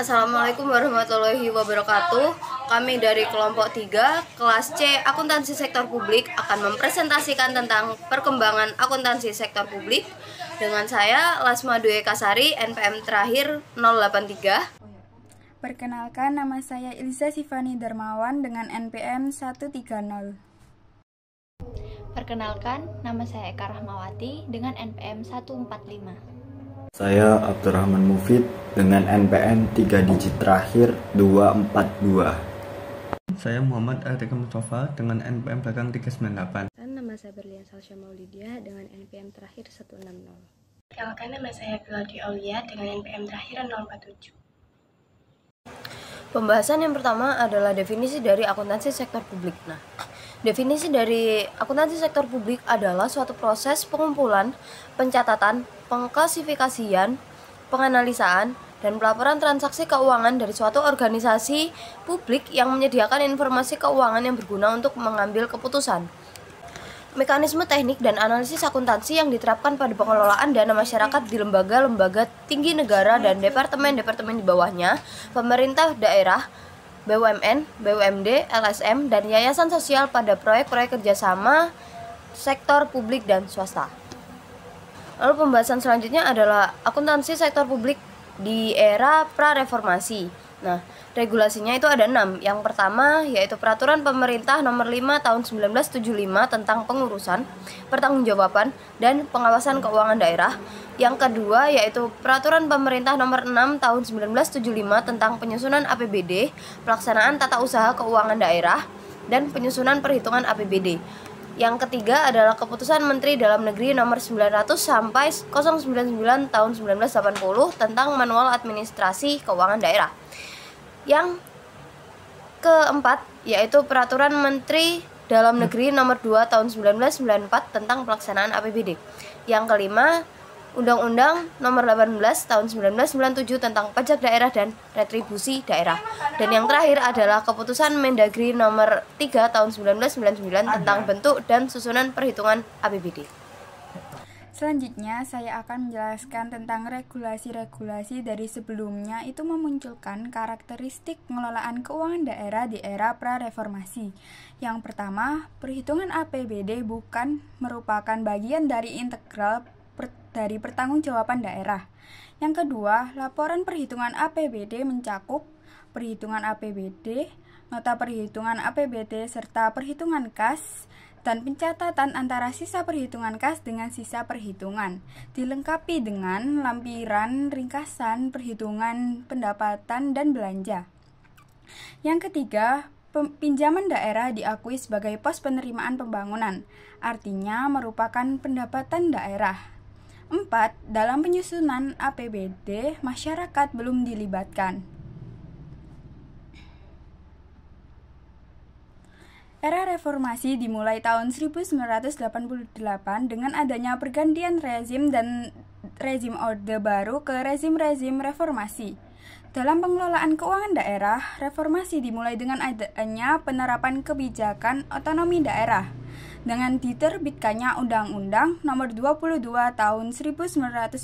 Assalamualaikum warahmatullahi wabarakatuh. Kami dari kelompok 3, kelas C, akuntansi sektor publik akan mempresentasikan tentang perkembangan akuntansi sektor publik dengan saya Lasma Dwi Kasari, NPM terakhir 083. Perkenalkan, nama saya Ilza Sifani Darmawan dengan NPM 130. Perkenalkan, nama saya Eka Rahmawati dengan NPM 145. Saya Abdurrahman Mufid dengan NPM 3 digit terakhir 242. Saya Muhammad Arika Mustafa dengan NPM belakang 398. Nama saya Berlian Salsya Maulidia dengan NPM terakhir 160. Perkenalkan, nama saya Claudia Aulia dengan NPM terakhir 047. Pembahasan yang pertama adalah definisi dari akuntansi sektor publik. Definisi dari akuntansi sektor publik adalah suatu proses pengumpulan, pencatatan, pengklasifikasian, penganalisaan, dan pelaporan transaksi keuangan dari suatu organisasi publik yang menyediakan informasi keuangan yang berguna untuk mengambil keputusan. Mekanisme teknik dan analisis akuntansi yang diterapkan pada pengelolaan dana masyarakat di lembaga-lembaga tinggi negara dan departemen-departemen di bawahnya, pemerintah daerah, BUMN, BUMD, LSM, dan yayasan sosial pada proyek-proyek kerjasama sektor publik dan swasta. Lalu pembahasan selanjutnya adalah akuntansi sektor publik di era pra-reformasi. Regulasinya itu ada 6. Yang pertama yaitu Peraturan Pemerintah Nomor 5 Tahun 1975 tentang pengurusan, pertanggungjawaban, dan pengawasan keuangan daerah. Yang kedua yaitu Peraturan Pemerintah Nomor 6 Tahun 1975 tentang penyusunan APBD, pelaksanaan tata usaha keuangan daerah, dan penyusunan perhitungan APBD. Yang ketiga adalah Keputusan Menteri Dalam Negeri Nomor 900 sampai 099 Tahun 1980 tentang Manual Administrasi Keuangan Daerah. Yang keempat yaitu Peraturan Menteri Dalam Negeri Nomor 2 Tahun 1994 tentang pelaksanaan APBD. Yang kelima, Undang-Undang Nomor 18 Tahun 1997 tentang pajak daerah dan retribusi daerah. Dan yang terakhir adalah Keputusan Mendagri Nomor 3 Tahun 1999 tentang bentuk dan susunan perhitungan APBD. Selanjutnya, saya akan menjelaskan tentang regulasi-regulasi dari sebelumnya itu memunculkan karakteristik pengelolaan keuangan daerah di era pra-reformasi. Yang pertama, perhitungan APBD bukan merupakan bagian dari integral dari pertanggungjawaban daerah. Yang kedua, laporan perhitungan APBD mencakup perhitungan APBD, nota perhitungan APBD, serta perhitungan kas, dan pencatatan antara sisa perhitungan kas dengan sisa perhitungan, dilengkapi dengan lampiran ringkasan perhitungan pendapatan dan belanja. Yang ketiga, pinjaman daerah diakui sebagai pos penerimaan pembangunan, artinya merupakan pendapatan daerah. 4. Dalam penyusunan APBD, masyarakat belum dilibatkan. Era reformasi dimulai tahun 1988 dengan adanya pergantian rezim dan rezim Orde Baru ke rezim-rezim reformasi. Dalam pengelolaan keuangan daerah, reformasi dimulai dengan adanya penerapan kebijakan otonomi daerah dengan diterbitkannya Undang-Undang Nomor 22 Tahun 1999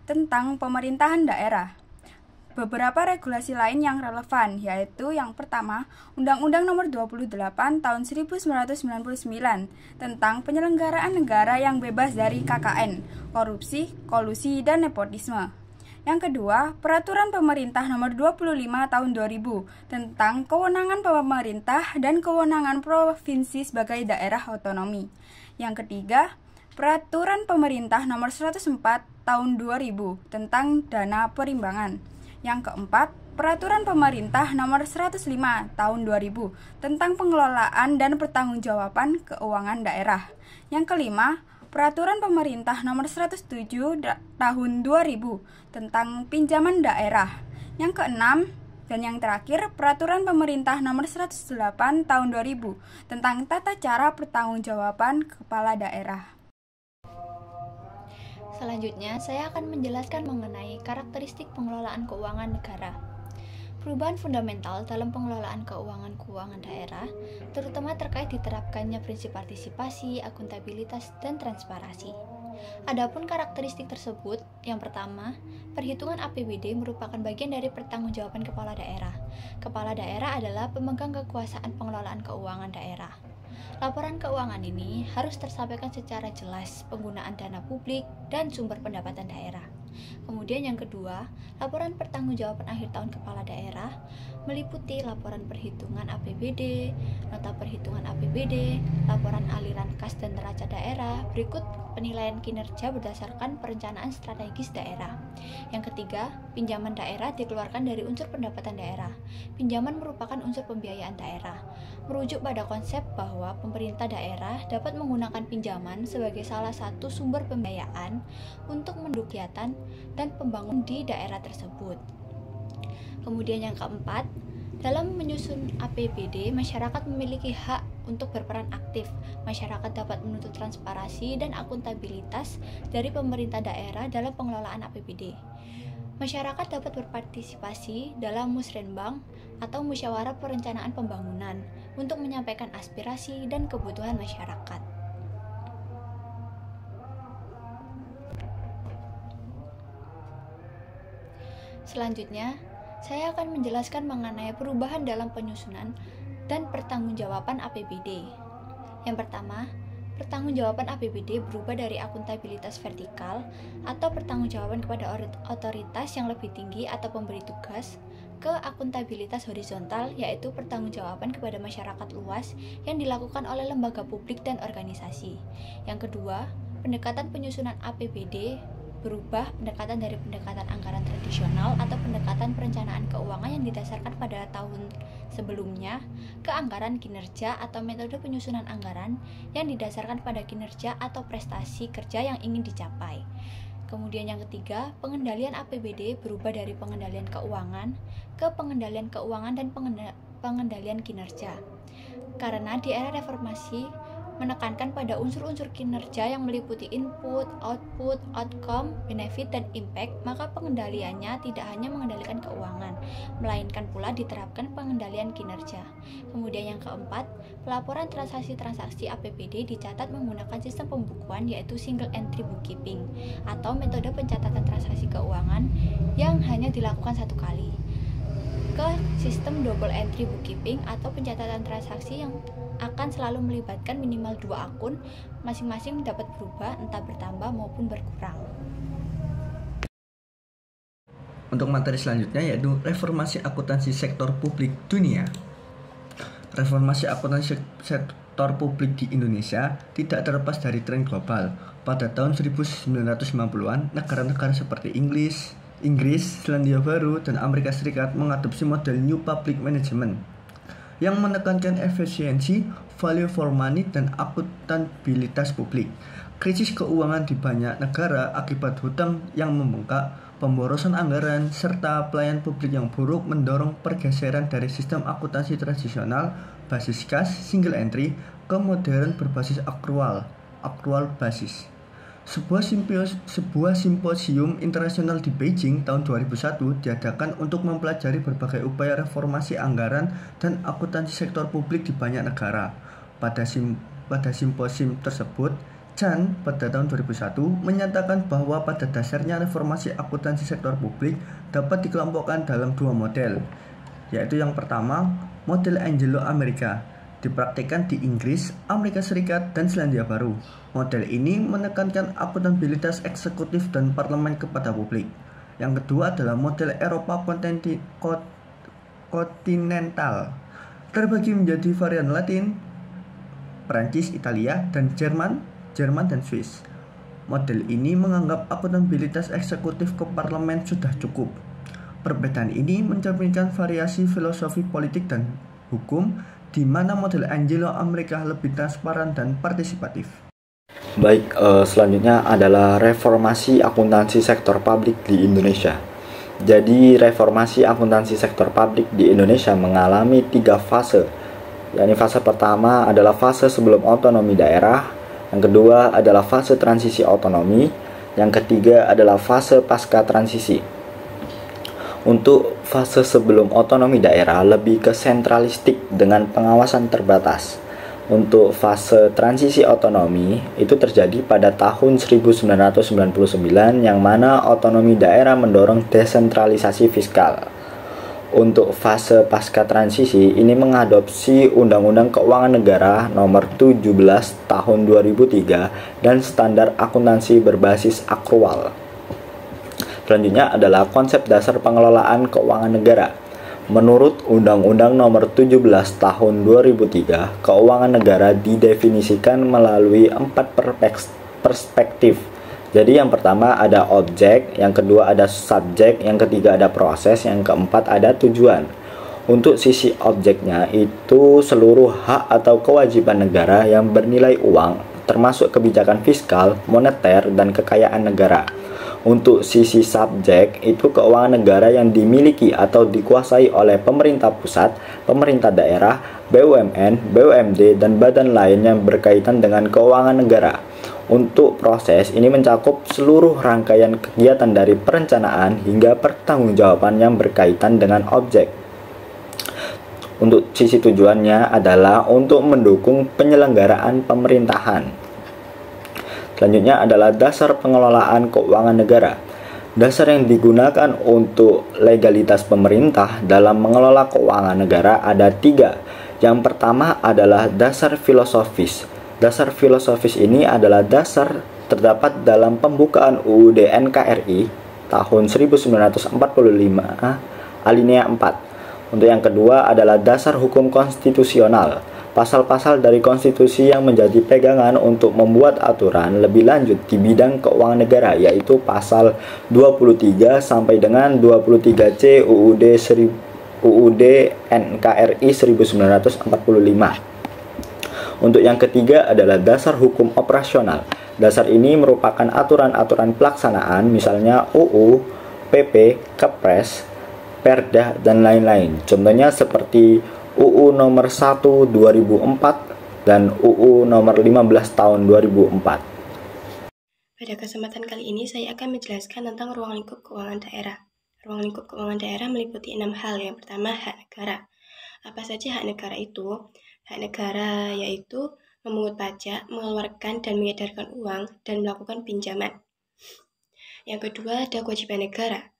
tentang pemerintahan daerah. Beberapa regulasi lain yang relevan yaitu yang pertama, Undang-Undang Nomor 28 Tahun 1999 tentang penyelenggaraan negara yang bebas dari KKN, korupsi, kolusi, dan nepotisme. Yang kedua, Peraturan Pemerintah Nomor 25 Tahun 2000 tentang kewenangan pemerintah dan kewenangan provinsi sebagai daerah otonomi. Yang ketiga, Peraturan Pemerintah Nomor 104 Tahun 2000 tentang dana perimbangan. Yang keempat, Peraturan Pemerintah Nomor 105 Tahun 2000 tentang pengelolaan dan pertanggungjawaban keuangan daerah. Yang kelima, Peraturan Pemerintah Nomor 107 Tahun 2000 tentang pinjaman daerah. Yang keenam dan yang terakhir, Peraturan Pemerintah Nomor 108 Tahun 2000 tentang tata cara pertanggungjawaban kepala daerah. Selanjutnya, saya akan menjelaskan mengenai karakteristik pengelolaan keuangan negara. Perubahan fundamental dalam pengelolaan keuangan daerah, terutama terkait diterapkannya prinsip partisipasi, akuntabilitas, dan transparansi. Adapun karakteristik tersebut, yang pertama, perhitungan APBD merupakan bagian dari pertanggungjawaban kepala daerah. Kepala daerah adalah pemegang kekuasaan pengelolaan keuangan daerah. Laporan keuangan ini harus tersampaikan secara jelas penggunaan dana publik dan sumber pendapatan daerah. Kemudian yang kedua, laporan pertanggungjawaban akhir tahun kepala daerah meliputi laporan perhitungan APBD, nota perhitungan APBD, laporan aliran kas dan neraca daerah, berikut penilaian kinerja berdasarkan perencanaan strategis daerah. Yang ketiga, pinjaman daerah dikeluarkan dari unsur pendapatan daerah. Pinjaman merupakan unsur pembiayaan daerah, merujuk pada konsep bahwa pemerintah daerah dapat menggunakan pinjaman sebagai salah satu sumber pembiayaan untuk mendukung kegiatan dan pembangunan di daerah tersebut. Kemudian yang keempat, dalam menyusun APBD, masyarakat memiliki hak untuk berperan aktif. Masyarakat dapat menuntut transparansi dan akuntabilitas dari pemerintah daerah dalam pengelolaan APBD. Masyarakat dapat berpartisipasi dalam musrenbang atau musyawarah perencanaan pembangunan untuk menyampaikan aspirasi dan kebutuhan masyarakat. Selanjutnya, saya akan menjelaskan mengenai perubahan dalam penyusunan dan pertanggungjawaban APBD. Yang pertama, pertanggungjawaban APBD berubah dari akuntabilitas vertikal atau pertanggungjawaban kepada otoritas yang lebih tinggi atau pemberi tugas ke akuntabilitas horizontal, yaitu pertanggungjawaban kepada masyarakat luas yang dilakukan oleh lembaga publik dan organisasi. Yang kedua, pendekatan penyusunan APBD berubah pendekatan dari pendekatan anggaran tradisional atau pendekatan perencanaan keuangan yang didasarkan pada tahun sebelumnya ke anggaran kinerja atau metode penyusunan anggaran yang didasarkan pada kinerja atau prestasi kerja yang ingin dicapai. Kemudian yang ketiga, pengendalian APBD berubah dari pengendalian keuangan ke pengendalian keuangan dan pengendalian kinerja. Karena di era reformasi menekankan pada unsur-unsur kinerja yang meliputi input, output, outcome, benefit, dan impact, maka pengendaliannya tidak hanya mengendalikan keuangan, melainkan pula diterapkan pengendalian kinerja. Kemudian yang keempat, pelaporan transaksi-transaksi APBD dicatat menggunakan sistem pembukuan yaitu single entry bookkeeping atau metode pencatatan transaksi keuangan yang hanya dilakukan satu kali, ke sistem double entry bookkeeping atau pencatatan transaksi yang akan selalu melibatkan minimal 2 akun, masing-masing dapat berubah entah bertambah maupun berkurang. Untuk materi selanjutnya yaitu reformasi akuntansi sektor publik dunia. Reformasi akuntansi sektor publik di Indonesia tidak terlepas dari tren global. Pada tahun 1990-an, negara-negara seperti Inggris, Selandia Baru, dan Amerika Serikat mengadopsi model New Public Management yang menekankan efisiensi, value for money, dan akuntabilitas publik. Krisis keuangan di banyak negara akibat hutang yang membengkak, pemborosan anggaran, serta pelayanan publik yang buruk mendorong pergeseran dari sistem akuntansi tradisional basis kas single entry ke modern berbasis akrual basis. Sebuah simposium internasional di Beijing tahun 2001 diadakan untuk mempelajari berbagai upaya reformasi anggaran dan akuntansi sektor publik di banyak negara. Pada simposium tersebut, Chan pada tahun 2001 menyatakan bahwa pada dasarnya reformasi akuntansi sektor publik dapat dikelompokkan dalam 2 model, yaitu yang pertama, model Anglo Amerika, dipraktikkan di Inggris, Amerika Serikat, dan Selandia Baru. Model ini menekankan akuntabilitas eksekutif dan parlemen kepada publik. Yang kedua adalah model Eropa kontinental, terbagi menjadi varian Latin, Prancis, Italia, dan Jerman dan Swiss. Model ini menganggap akuntabilitas eksekutif ke parlemen sudah cukup. Perbedaan ini mencerminkan variasi filosofi politik dan hukum, di mana model Anglo Amerika lebih transparan dan partisipatif. Baik, selanjutnya adalah reformasi akuntansi sektor publik di Indonesia. Jadi, reformasi akuntansi sektor publik di Indonesia mengalami 3 fase. Yakni fase pertama adalah fase sebelum otonomi daerah, yang kedua adalah fase transisi otonomi, yang ketiga adalah fase pasca transisi. Untuk fase sebelum otonomi daerah lebih ke sentralistik dengan pengawasan terbatas. Untuk fase transisi otonomi itu terjadi pada tahun 1999 yang mana otonomi daerah mendorong desentralisasi fiskal. Untuk fase pasca transisi ini mengadopsi Undang-Undang Keuangan Negara Nomor 17 Tahun 2003 dan standar akuntansi berbasis akrual. Selanjutnya adalah konsep dasar pengelolaan keuangan negara. Menurut Undang-Undang Nomor 17 Tahun 2003, keuangan negara didefinisikan melalui 4 perspektif. Jadi yang pertama ada objek, yang kedua ada subjek, yang ketiga ada proses, yang keempat ada tujuan. Untuk sisi objeknya itu seluruh hak atau kewajiban negara yang bernilai uang, termasuk kebijakan fiskal, moneter, dan kekayaan negara. Untuk sisi subjek, itu keuangan negara yang dimiliki atau dikuasai oleh pemerintah pusat, pemerintah daerah, BUMN, BUMD, dan badan lain yang berkaitan dengan keuangan negara. Untuk proses, ini mencakup seluruh rangkaian kegiatan dari perencanaan hingga pertanggungjawaban yang berkaitan dengan objek. Untuk sisi tujuannya adalah untuk mendukung penyelenggaraan pemerintahan. Selanjutnya adalah dasar pengelolaan keuangan negara. Dasar yang digunakan untuk legalitas pemerintah dalam mengelola keuangan negara ada 3. Yang pertama adalah dasar filosofis. Dasar filosofis ini adalah dasar terdapat dalam pembukaan UUD NKRI tahun 1945 alinea 4. Untuk yang kedua adalah dasar hukum konstitusional. Pasal-pasal dari konstitusi yang menjadi pegangan untuk membuat aturan lebih lanjut di bidang keuangan negara, yaitu pasal 23 sampai dengan 23C UUD NKRI 1945. Untuk yang ketiga adalah dasar hukum operasional. Dasar ini merupakan aturan-aturan pelaksanaan, misalnya UU, PP, Kepres, Perda, dan lain-lain. Contohnya seperti UU nomor 1 2004 dan UU nomor 15 tahun 2004. Pada kesempatan kali ini saya akan menjelaskan tentang ruang lingkup keuangan daerah. Ruang lingkup keuangan daerah meliputi 6 hal. Yang pertama, hak negara. Apa saja hak negara itu? Hak negara yaitu memungut pajak, mengeluarkan dan mengedarkan uang, dan melakukan pinjaman. Yang kedua, ada kewajiban negara.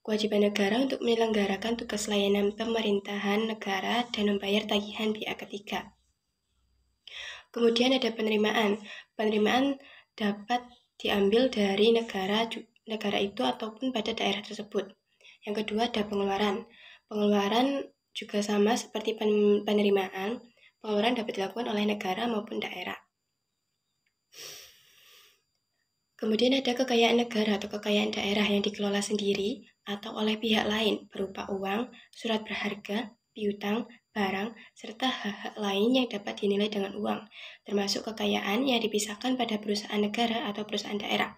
Kewajiban negara untuk menyelenggarakan tugas layanan pemerintahan negara dan membayar tagihan pihak ketiga. Kemudian ada penerimaan. Penerimaan dapat diambil dari negara itu ataupun pada daerah tersebut. Yang kedua ada pengeluaran. Pengeluaran juga sama seperti penerimaan. Pengeluaran dapat dilakukan oleh negara maupun daerah. Kemudian ada kekayaan negara atau kekayaan daerah yang dikelola sendiri atau oleh pihak lain berupa uang, surat berharga, piutang, barang, serta hak-hak lain yang dapat dinilai dengan uang, termasuk kekayaan yang dipisahkan pada perusahaan negara atau perusahaan daerah.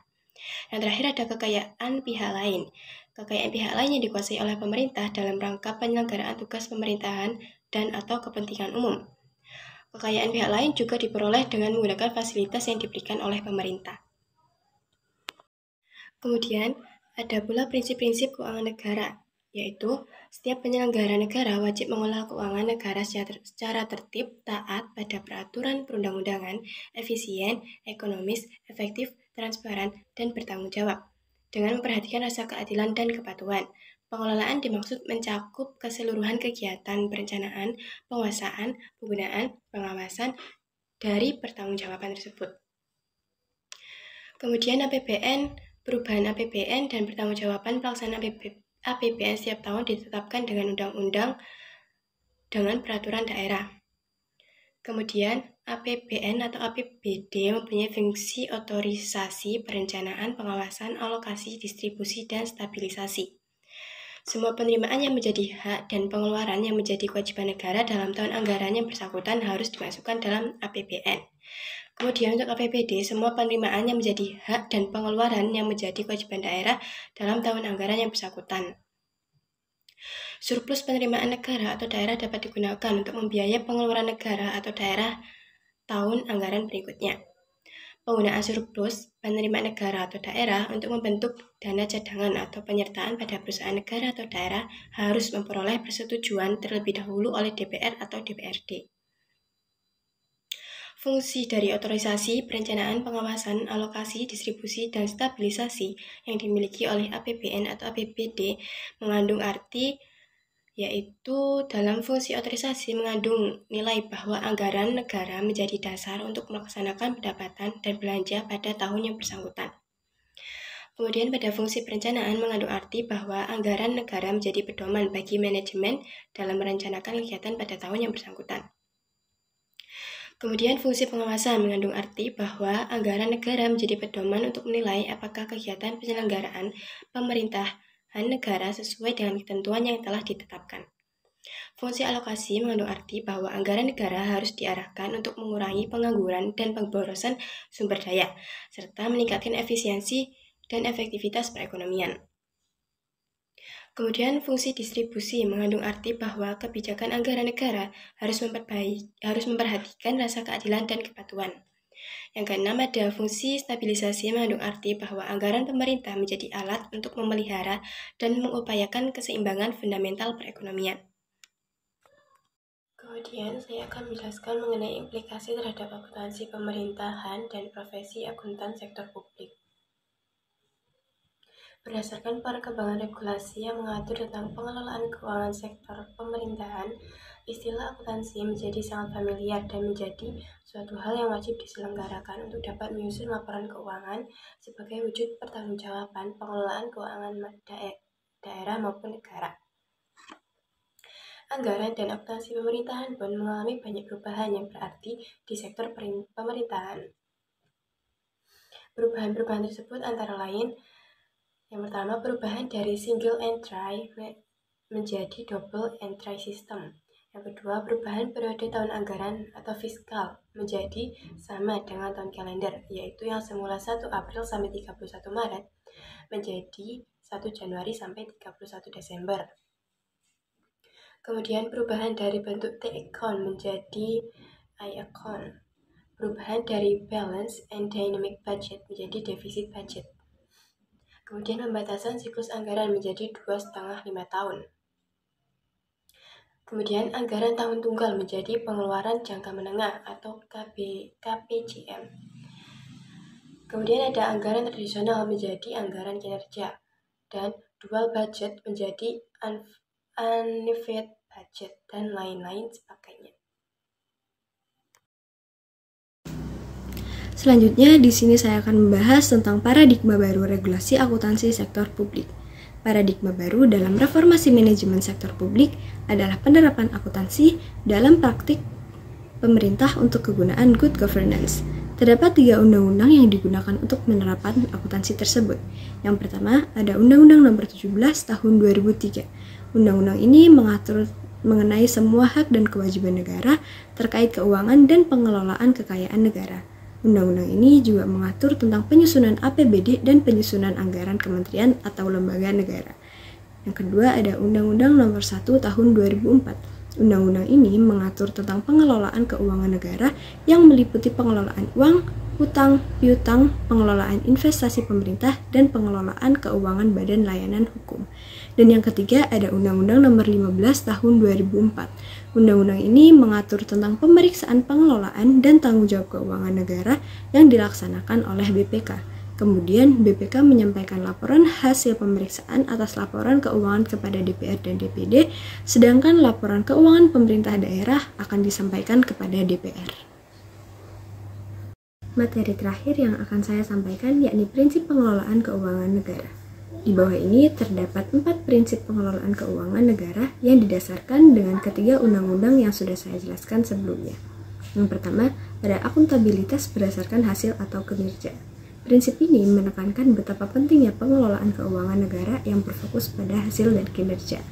Yang terakhir ada kekayaan pihak lain. Kekayaan pihak lain yang dikuasai oleh pemerintah dalam rangka penyelenggaraan tugas pemerintahan dan atau kepentingan umum. Kekayaan pihak lain juga diperoleh dengan menggunakan fasilitas yang diberikan oleh pemerintah. Kemudian, ada pula prinsip-prinsip keuangan negara, yaitu setiap penyelenggara negara wajib mengelola keuangan negara secara tertib, taat pada peraturan perundang-undangan, efisien, ekonomis, efektif, transparan, dan bertanggung jawab, dengan memperhatikan rasa keadilan dan kepatuhan. Pengelolaan dimaksud mencakup keseluruhan kegiatan perencanaan, penguasaan, penggunaan, pengawasan dari pertanggungjawaban tersebut. Kemudian APBN, perubahan APBN dan pertanggungjawaban pelaksanaan APBN setiap tahun ditetapkan dengan undang-undang dengan peraturan daerah. Kemudian APBN atau APBD mempunyai fungsi otorisasi, perencanaan, pengawasan, alokasi, distribusi, dan stabilisasi. Semua penerimaan yang menjadi hak dan pengeluaran yang menjadi kewajiban negara dalam tahun anggaran yang bersangkutan harus dimasukkan dalam APBN. Kemudian untuk APBD, semua penerimaan yang menjadi hak dan pengeluaran yang menjadi kewajiban daerah dalam tahun anggaran yang bersangkutan. Surplus penerimaan negara atau daerah dapat digunakan untuk membiayai pengeluaran negara atau daerah tahun anggaran berikutnya. Penggunaan surplus penerimaan negara atau daerah untuk membentuk dana cadangan atau penyertaan pada perusahaan negara atau daerah harus memperoleh persetujuan terlebih dahulu oleh DPR atau DPRD. Fungsi dari otorisasi, perencanaan, pengawasan, alokasi, distribusi, dan stabilisasi yang dimiliki oleh APBN atau APBD mengandung arti, yaitu dalam fungsi otorisasi mengandung nilai bahwa anggaran negara menjadi dasar untuk melaksanakan pendapatan dan belanja pada tahun yang bersangkutan. Kemudian pada fungsi perencanaan mengandung arti bahwa anggaran negara menjadi pedoman bagi manajemen dalam merencanakan kegiatan pada tahun yang bersangkutan. Kemudian fungsi pengawasan mengandung arti bahwa anggaran negara menjadi pedoman untuk menilai apakah kegiatan penyelenggaraan pemerintahan negara sesuai dengan ketentuan yang telah ditetapkan. Fungsi alokasi mengandung arti bahwa anggaran negara harus diarahkan untuk mengurangi pengangguran dan pemborosan sumber daya, serta meningkatkan efisiensi dan efektivitas perekonomian. Kemudian fungsi distribusi mengandung arti bahwa kebijakan anggaran negara harus memperhatikan rasa keadilan dan kepatuhan. Yang keenam ada fungsi stabilisasi mengandung arti bahwa anggaran pemerintah menjadi alat untuk memelihara dan mengupayakan keseimbangan fundamental perekonomian. Kemudian saya akan menjelaskan mengenai implikasi terhadap akuntansi pemerintahan dan profesi akuntan sektor publik. Berdasarkan perkembangan regulasi yang mengatur tentang pengelolaan keuangan sektor pemerintahan, istilah akuntansi menjadi sangat familiar dan menjadi suatu hal yang wajib diselenggarakan untuk dapat menyusun laporan keuangan sebagai wujud pertanggungjawaban pengelolaan keuangan daerah maupun negara. Anggaran dan akuntansi pemerintahan pun mengalami banyak perubahan yang berarti di sektor pemerintahan. Perubahan-perubahan tersebut antara lain: yang pertama, perubahan dari single entry menjadi double entry system. Yang kedua, perubahan periode tahun anggaran atau fiskal menjadi sama dengan tahun kalender, yaitu yang semula 1 April sampai 31 Maret menjadi 1 Januari sampai 31 Desember. Kemudian perubahan dari bentuk T-account menjadi I-account. Perubahan dari balance and dynamic budget menjadi deficit budget. Kemudian pembatasan siklus anggaran menjadi 2,5-5 tahun. Kemudian anggaran tahun tunggal menjadi pengeluaran jangka menengah atau KPJM. Kemudian ada anggaran tradisional menjadi anggaran kinerja. Dan dual budget menjadi unlimited budget dan lain-lain sebagainya. Selanjutnya, di sini saya akan membahas tentang paradigma baru regulasi akuntansi sektor publik. Paradigma baru dalam reformasi manajemen sektor publik adalah penerapan akuntansi dalam praktik pemerintah untuk kegunaan good governance. Terdapat 3 undang-undang yang digunakan untuk menerapkan akuntansi tersebut. Yang pertama, ada Undang-Undang Nomor 17 Tahun 2003. Undang-undang ini mengatur mengenai semua hak dan kewajiban negara terkait keuangan dan pengelolaan kekayaan negara. Undang-undang ini juga mengatur tentang penyusunan APBD dan penyusunan anggaran kementerian atau lembaga negara. Yang kedua ada Undang-Undang Nomor 1 Tahun 2004. Undang-undang ini mengatur tentang pengelolaan keuangan negara yang meliputi pengelolaan uang, hutang, piutang, pengelolaan investasi pemerintah, dan pengelolaan keuangan badan layanan hukum. Dan yang ketiga ada Undang-Undang Nomor 15 Tahun 2004. Undang-undang ini mengatur tentang pemeriksaan pengelolaan dan tanggung jawab keuangan negara yang dilaksanakan oleh BPK. Kemudian BPK menyampaikan laporan hasil pemeriksaan atas laporan keuangan kepada DPR dan DPD, sedangkan laporan keuangan pemerintah daerah akan disampaikan kepada DPR. Materi terakhir yang akan saya sampaikan yakni prinsip pengelolaan keuangan negara. Di bawah ini terdapat 4 prinsip pengelolaan keuangan negara yang didasarkan dengan ketiga undang-undang yang sudah saya jelaskan sebelumnya. Yang pertama, ada akuntabilitas berdasarkan hasil atau kinerja. Prinsip ini menekankan betapa pentingnya pengelolaan keuangan negara yang berfokus pada hasil dan kinerja.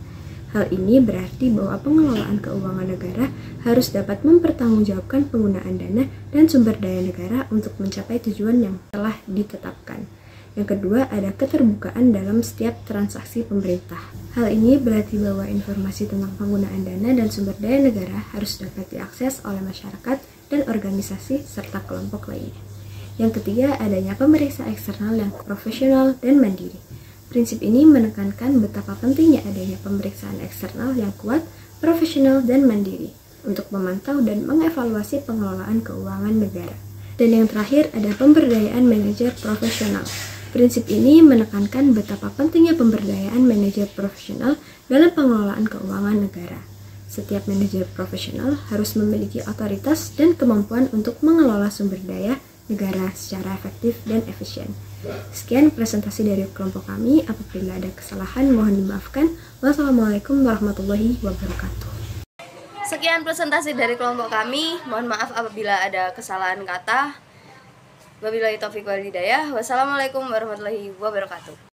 Hal ini berarti bahwa pengelolaan keuangan negara harus dapat mempertanggungjawabkan penggunaan dana dan sumber daya negara untuk mencapai tujuan yang telah ditetapkan. Yang kedua, ada keterbukaan dalam setiap transaksi pemerintah. Hal ini berarti bahwa informasi tentang penggunaan dana dan sumber daya negara harus dapat diakses oleh masyarakat dan organisasi serta kelompok lainnya. Yang ketiga, adanya pemeriksa eksternal yang profesional dan mandiri. Prinsip ini menekankan betapa pentingnya adanya pemeriksaan eksternal yang kuat, profesional, dan mandiri. untuk memantau dan mengevaluasi pengelolaan keuangan negara. Dan yang terakhir ada pemberdayaan manajer profesional. Prinsip ini menekankan betapa pentingnya pemberdayaan manajer profesional dalam pengelolaan keuangan negara. Setiap manajer profesional harus memiliki otoritas dan kemampuan untuk mengelola sumber daya negara secara efektif dan efisien. Sekian presentasi dari kelompok kami. Apabila ada kesalahan, mohon dimaafkan. Wassalamualaikum warahmatullahi wabarakatuh. Sekian presentasi dari kelompok kami. Mohon maaf apabila ada kesalahan kata. Wabillahi taufiq wal hidayah. Wassalamualaikum warahmatullahi wabarakatuh.